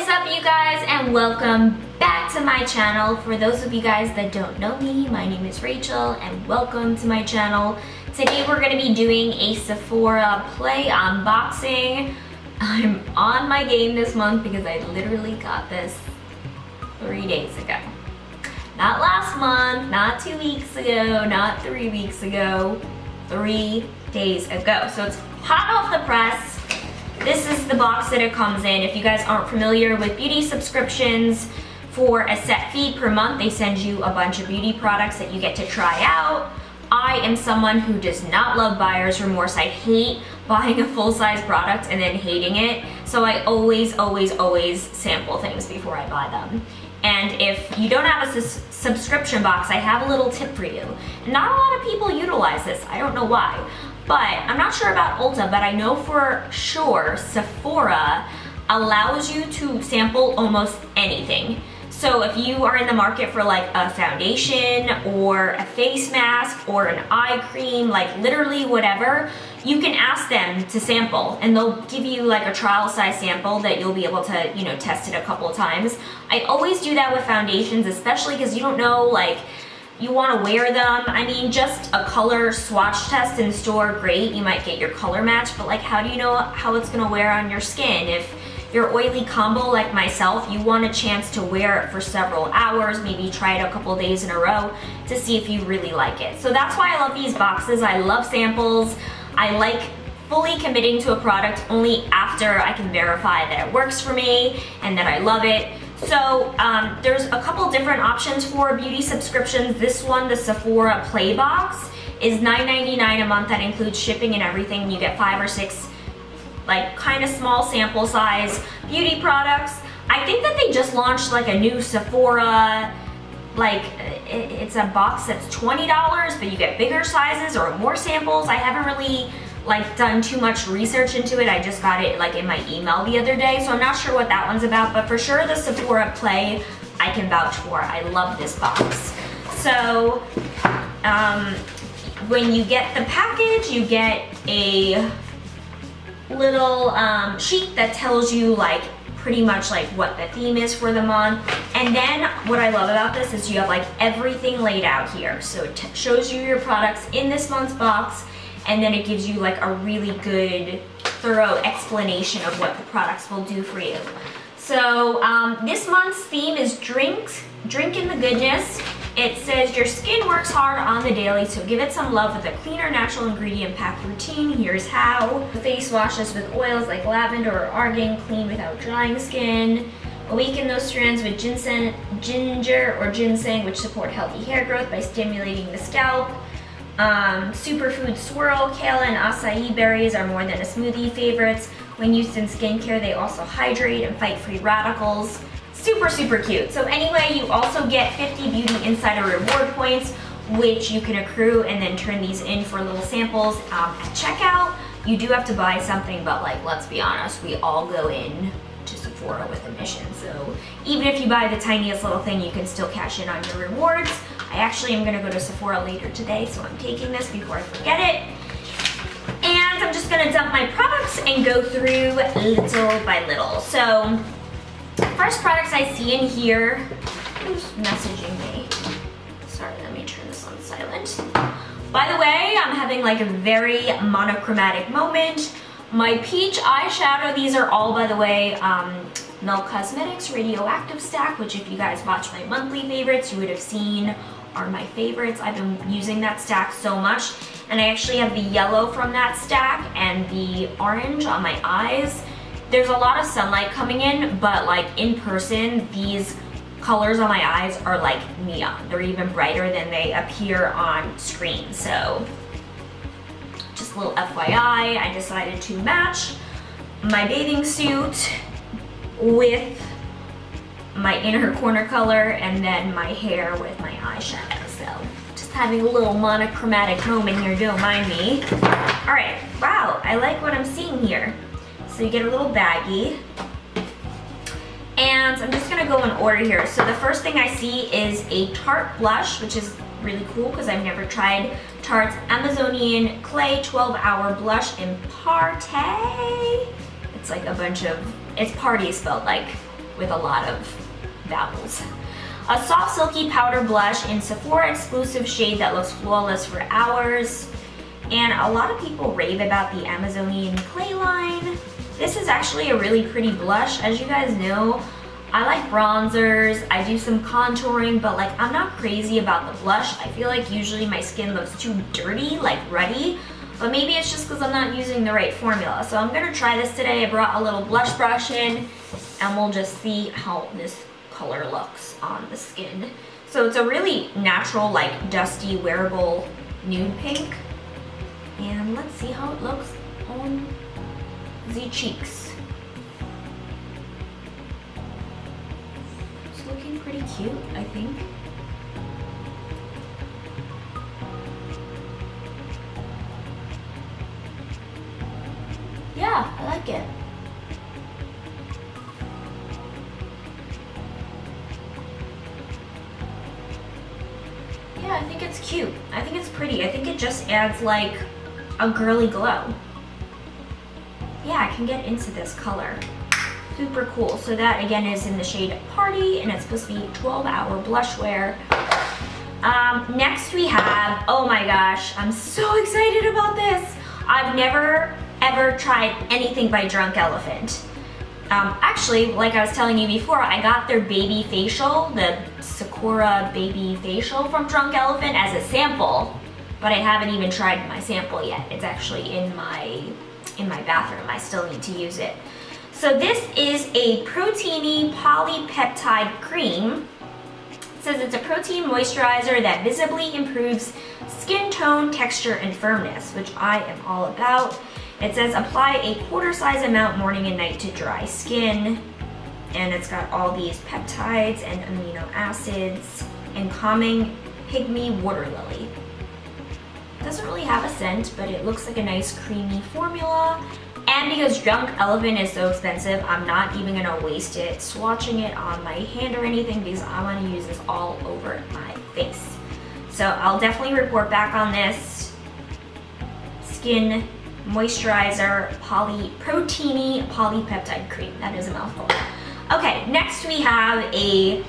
is up, you guys, and welcome back to my channel. For those of you guys that don't know me, my name is Rachel and welcome to my channel. Today we're going to be doing a Sephora Play unboxing. I'm on my game this month because I literally got this 3 days ago. Not last month, not 2 weeks ago, not 3 weeks ago, 3 days ago. So it's hot off the press. This is the box that it comes in. If you guys aren't familiar with beauty subscriptions, for a set fee per month, they send you a bunch of beauty products that you get to try out. I am someone who does not love buyer's remorse. I hate buying a full-size product and then hating it. So I always sample things before I buy them. And if you don't have a subscription box, I have a little tip for you. Not a lot of people utilize this. I don't know why. But I'm not sure about Ulta, but I know for sure Sephora allows you to sample almost anything. So if you are in the market for like a foundation or a face mask or an eye cream, like literally whatever, you can ask them to sample and they'll give you like a trial size sample that you'll be able to, you know, test it a couple of times. I always do that with foundations, especially because you don't know, like, you want to wear them. I mean, just a color swatch test in store, great, you might get your color match, but like, how do you know how it's gonna wear on your skin? If you're oily combo like myself, you want a chance to wear it for several hours, maybe try it a couple days in a row to see if you really like it. So that's why I love these boxes. I love samples. I like fully committing to a product only after I can verify that it works for me and that I love it. So there's a couple different options for beauty subscriptions. This one, the Sephora Play Box, is $9.99 a month. That includes shipping and everything. You get 5 or 6 like kind of small sample size beauty products. I think that they just launched like a new Sephora, like it's a box that's $20, but you get bigger sizes or more samples. I haven't really like done too much research into it. I just got it like in my email the other day, so I'm not sure what that one's about, but for sure the Sephora Play I can vouch for. I love this box. So when you get the package, you get a little sheet that tells you like pretty much like what the theme is for the month. And then what I love about this is you have like everything laid out here. So it shows you your products in this month's box, and then it gives you like a really good, thorough explanation of what the products will do for you. So this month's theme is drink in the goodness. It says your skin works hard on the daily, so give it some love with a cleaner, natural ingredient-packed routine. Here's how. Face washes with oils like lavender or argan, clean without drying skin. Awaken those strands with ginger or ginseng, which support healthy hair growth by stimulating the scalp. Superfood swirl, kale and acai berries are more than a smoothie favorites. When used in skincare, they also hydrate and fight free radicals. Super cute. So anyway, you also get 50 Beauty Insider reward points, which you can accrue and then turn these in for little samples at checkout. You do have to buy something, but like, let's be honest, we all go in to Sephora with a mission. So even if you buy the tiniest little thing, you can still cash in on your rewards. I actually am gonna go to Sephora later today, so I'm taking this before I forget it. And I'm just gonna dump my products and go through little by little. So first products I see in here, who's messaging me? Sorry, let me turn this on silent. By the way, I'm having like a very monochromatic moment. My peach eyeshadow, these are all, by the way, Milk Cosmetics Radioactive Stack, which if you guys watch my monthly favorites, you would have seen are my favorites. I've been using that stack so much, and I actually have the yellow from that stack and the orange on my eyes. There's a lot of sunlight coming in, but like in person, these colors on my eyes are like neon. They're even brighter than they appear on screen. So just a little FYI, I decided to match my bathing suit with my inner corner color and then my hair with my eyeshadow. So just having a little monochromatic moment here, don't mind me. All right, wow, I like what I'm seeing here. So you get a little baggie. And I'm just gonna go in order here. So the first thing I see is a Tarte Blush, which is really cool because I've never tried Tarte's Amazonian Clay 12-Hour Blush in Party. It's like a bunch of, it's party spelled like with a lot of vowels. A soft silky powder blush in Sephora exclusive shade that looks flawless for hours. And a lot of people rave about the Amazonian clay line. This is actually a really pretty blush. As you guys know, I like bronzers, I do some contouring, but like I'm not crazy about the blush. I feel like usually my skin looks too dirty, like ruddy, but maybe it's just because I'm not using the right formula. So I'm gonna try this today. I brought a little blush brush in, and we'll just see how this color looks on the skin. So it's a really natural, like dusty, wearable nude pink. And let's see how it looks on the cheeks. Looking pretty cute, I think. Yeah, I like it. Yeah, I think it's cute. I think it's pretty. I think it just adds like a girly glow. Yeah, I can get into this color. Super cool. So that again is in the shade Party, and it's supposed to be 12-hour blush wear. Next we have, oh my gosh, I'm so excited about this. I've never ever tried anything by Drunk Elephant. Actually, like I was telling you before, I got their baby facial, the Sakura baby facial from Drunk Elephant as a sample, but I haven't even tried my sample yet. It's actually in my bathroom. I still need to use it. So this is a proteiny polypeptide cream. It says it's a protein moisturizer that visibly improves skin tone, texture, and firmness, which I am all about. It says apply a quarter size amount morning and night to dry skin. And it's got all these peptides and amino acids and calming pygmy water lily. It doesn't really have a scent, but it looks like a nice creamy formula. And because Drunk Elephant is so expensive, I'm not even gonna waste it swatching it on my hand or anything because I wanna use this all over my face. So I'll definitely report back on this skin moisturizer proteiny polypeptide cream. That is a mouthful. Okay, next we have a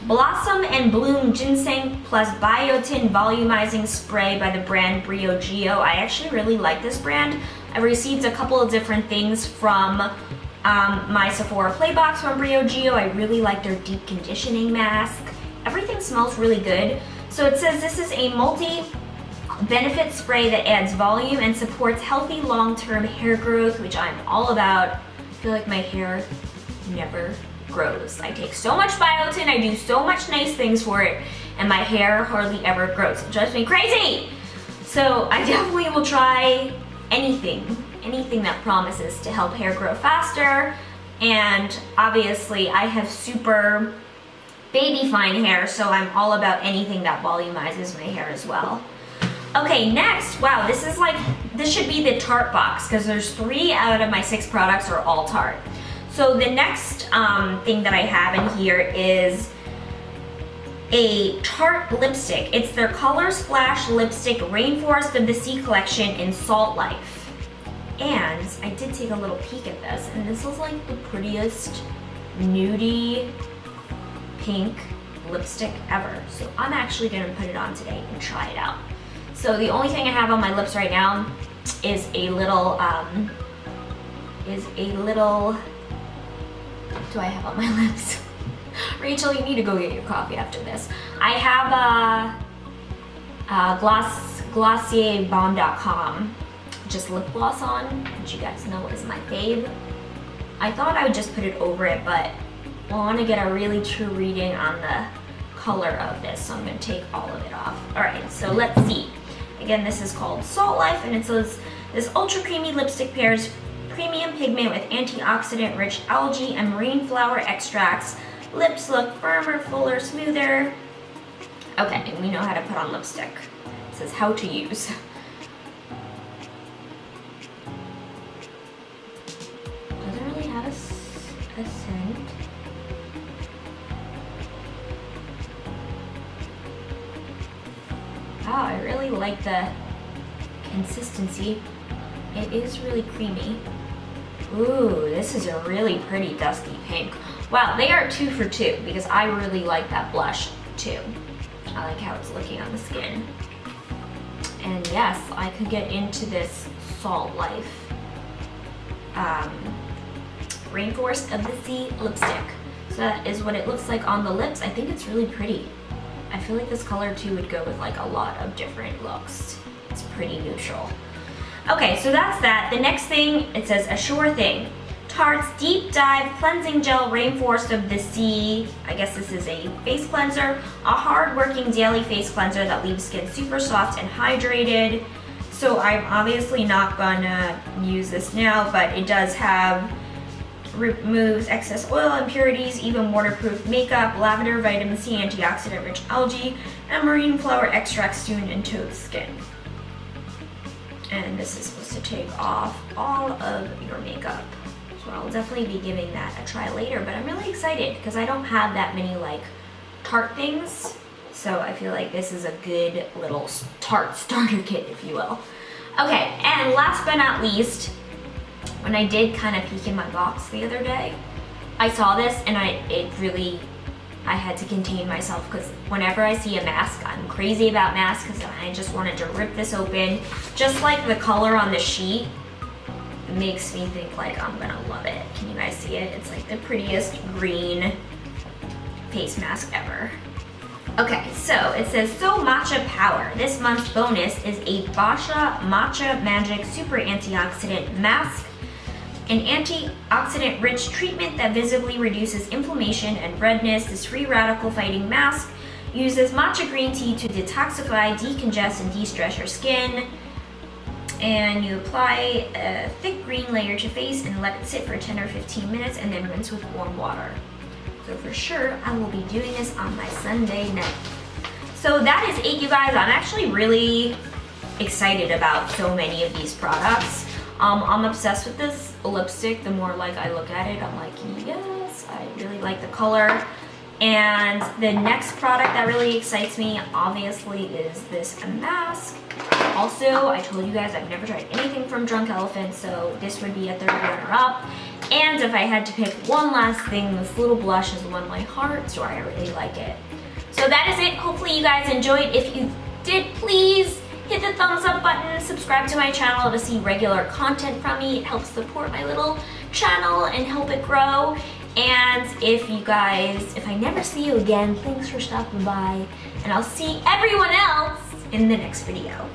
Blossom and Bloom Ginseng plus Biotin Volumizing Spray by the brand Briogeo. I actually really like this brand. I received a couple of different things from my Sephora Playbox from Briogeo. I really like their deep conditioning mask. Everything smells really good. So it says this is a multi-benefit spray that adds volume and supports healthy long-term hair growth, which I'm all about. I feel like my hair never grows. I take so much biotin, I do so much nice things for it, and my hair hardly ever grows. It drives me crazy! So I definitely will try anything that promises to help hair grow faster. And obviously I have super baby fine hair, so I'm all about anything that volumizes my hair as well. Okay, next, wow, this should be the Tarte box because there's 3 out of my 6 products are all Tarte. So the next thing that I have in here is a Tarte lipstick. It's their Color Splash Lipstick Rainforest of the Sea collection in Salt Life. And I did take a little peek at this, and this is like the prettiest nudie pink lipstick ever. So I'm actually gonna put it on today and try it out. So the only thing I have on my lips right now is a little, what do I have on my lips? Rachel, you need to go get your coffee after this. I have GlossierBomb.com just lip gloss on, which you guys know is my fave. I thought I would just put it over it, but I want to get a really true reading on the color of this, so I'm going to take all of it off. Alright, so let's see. Again, this is called Salt Life, and it says this ultra creamy lipstick pairs premium pigment with antioxidant-rich algae and marine flower extracts. Lips look firmer, fuller, smoother. Okay, and we know how to put on lipstick. It says how to use. Doesn't really have a scent. Wow, I really like the consistency. It is really creamy. Ooh, this is a really pretty dusky pink. Wow, they are 2 for 2 because I really like that blush too. I like how it's looking on the skin. And yes, I could get into this Salt Life Rainforest of the Sea lipstick. So that is what it looks like on the lips. I think it's really pretty. I feel like this color too would go with like a lot of different looks. It's pretty neutral. Okay, so that's that. The next thing, it says a sure thing. Tarte's Deep Dive Cleansing Gel Rainforest of the Sea. I guess this is a face cleanser. A hard-working daily face cleanser that leaves skin super soft and hydrated. So I'm obviously not gonna use this now, but it does have removes excess oil, impurities, even waterproof makeup, lavender, vitamin C, antioxidant-rich algae, and marine flower extracts tuned into the skin. And this is supposed to take off all of your makeup. So I'll definitely be giving that a try later, but I'm really excited because I don't have that many like Tarte things. So I feel like this is a good little Tarte starter kit, if you will. Okay, and last but not least, when I did kind of peek in my box the other day, I saw this and I had to contain myself because whenever I see a mask, I'm crazy about masks because I just wanted to rip this open. Just like the color on the sheet, it makes me think like I'm gonna love it. Can you guys see it? It's like the prettiest green face mask ever. Okay, so it says, So Matcha Power. This month's bonus is a Boscia Matcha Magic Super Antioxidant Mask. An antioxidant-rich treatment that visibly reduces inflammation and redness. This free radical-fighting mask uses matcha green tea to detoxify, decongest, and de-stress your skin. And you apply a thick green layer to face and let it sit for 10 or 15 minutes and then rinse with warm water. So for sure, I will be doing this on my Sunday night. So that is it, you guys. I'm actually really excited about so many of these products. I'm obsessed with this lipstick. The more like I look at it, I'm like, yes, I really like the color. And the next product that really excites me, obviously, is this mask. Also, I told you guys I've never tried anything from Drunk Elephant, so this would be a third runner-up. And if I had to pick one last thing, this little blush has won my heart, so I really like it. So that is it. Hopefully you guys enjoyed. If you did, please hit the thumbs up button, subscribe to my channel to see regular content from me. It helps support my little channel and help it grow. And if I never see you again, thanks for stopping by, and I'll see everyone else in the next video.